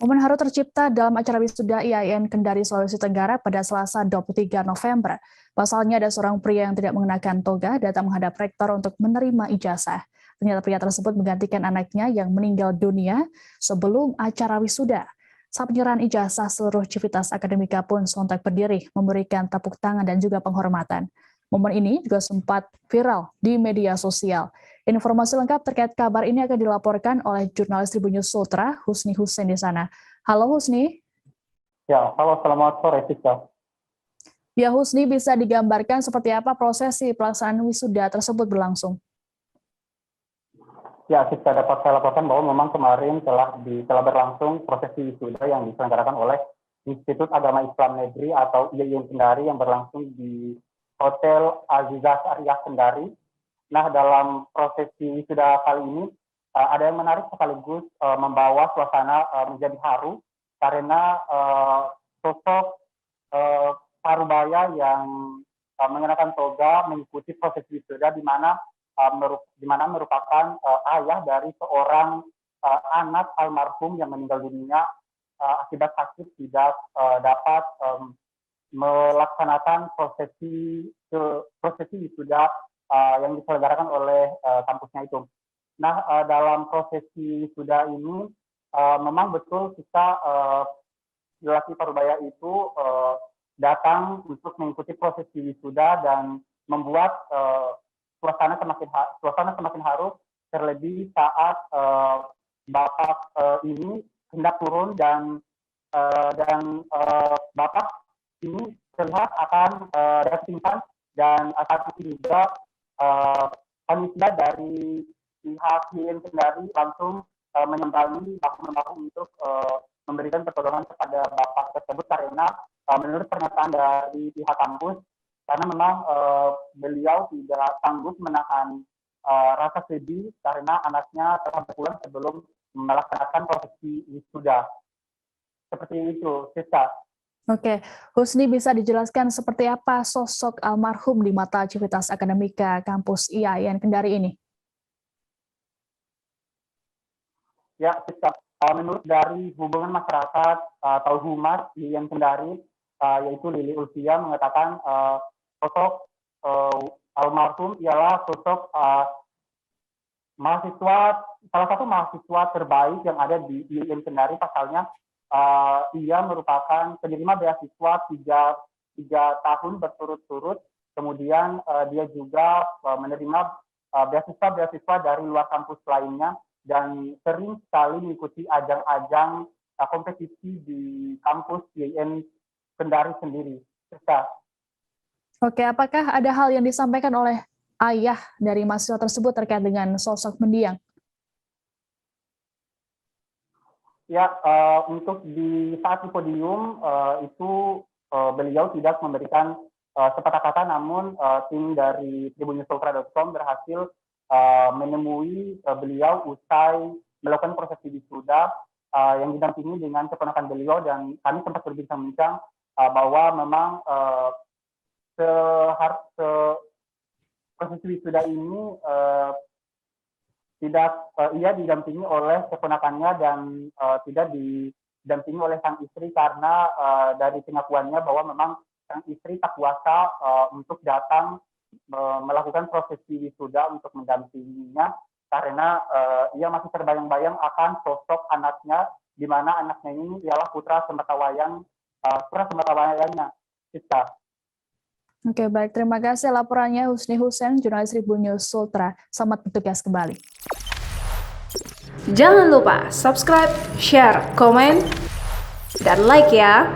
Momen haru tercipta dalam acara wisuda IAIN Kendari, Sulawesi Tenggara pada Selasa 23 November. Pasalnya ada seorang pria yang tidak mengenakan toga datang menghadap rektor untuk menerima ijazah. Ternyata pria tersebut menggantikan anaknya yang meninggal dunia sebelum acara wisuda. Saat penyerahan ijazah, seluruh civitas akademika pun sontak berdiri memberikan tepuk tangan dan juga penghormatan. Momen ini juga sempat viral di media sosial. Informasi lengkap terkait kabar ini akan dilaporkan oleh jurnalis Tribun News Sultra, Husni Hussein di sana. Halo Husni. Ya, halo, selamat sore, Siska. Ya Husni, bisa digambarkan seperti apa prosesi pelaksanaan wisuda tersebut berlangsung? Ya, Siska, dapat saya laporkan bahwa memang kemarin telah berlangsung prosesi wisuda yang diselenggarakan oleh Institut Agama Islam Negeri atau IAIN Kendari yang berlangsung di Hotel Azizah Syariah Kendari. Nah, dalam prosesi wisuda kali ini ada yang menarik sekaligus membawa suasana menjadi haru karena sosok parubaya yang mengenakan toga mengikuti prosesi wisuda di mana merupakan ayah dari seorang anak almarhum yang meninggal dunia akibat sakit tidak dapat melaksanakan prosesi wisuda yang diselenggarakan oleh kampusnya itu. Nah, dalam prosesi wisuda ini memang betul kita lelaki parubaya itu datang untuk mengikuti prosesi wisuda dan membuat suasana semakin haru, terlebih saat bapak ini hendak turun dan bapak ini terlihat akan pingsan dan saat itu juga panitia dari pihak IAIN Kendari langsung menyambangi bahu-membahu untuk memberikan pertolongan kepada bapak tersebut karena menurut pernyataan dari pihak kampus, karena memang beliau tidak sanggup menahan rasa sedih karena anaknya telah berpulang sebelum melaksanakan prosesi wisuda. Seperti itu, Siska. Oke, Husni, bisa dijelaskan seperti apa sosok almarhum di mata civitas akademika kampus IAIN Kendari ini? Ya, menurut dari hubungan masyarakat atau humas IAIN Kendari, yaitu Lili Ulfia mengatakan sosok almarhum ialah sosok salah satu mahasiswa terbaik yang ada di IAIN Kendari. Pasalnya ia merupakan penerima beasiswa tiga tahun berturut-turut. Kemudian dia juga menerima beasiswa dari luar kampus lainnya dan sering sekali mengikuti ajang-ajang kompetisi di kampus IAIN Kendari sendiri. Oke, apakah ada hal yang disampaikan oleh ayah dari mahasiswa tersebut terkait dengan sosok mendiang? Ya, untuk di saat di podium itu beliau tidak memberikan sepatah kata, namun tim dari tribunnews.com berhasil menemui beliau usai melakukan prosesi wisuda yang didampingi dengan keponakan beliau, dan kami sempat berbincang-bincang bahwa memang prosesi wisuda ini ia didampingi oleh keponakannya dan tidak didampingi oleh sang istri karena dari pengakuannya bahwa memang sang istri tak kuasa untuk datang melakukan prosesi wisuda untuk mendampinginya karena ia masih terbayang-bayang akan sosok anaknya, di mana anaknya ini ialah putra sematawayangnya. Oke, baik. Terima kasih laporannya Husni Hussein, jurnalis Tribun News Sultra. Selamat bertugas kembali. Jangan lupa subscribe, share, komen, dan like ya.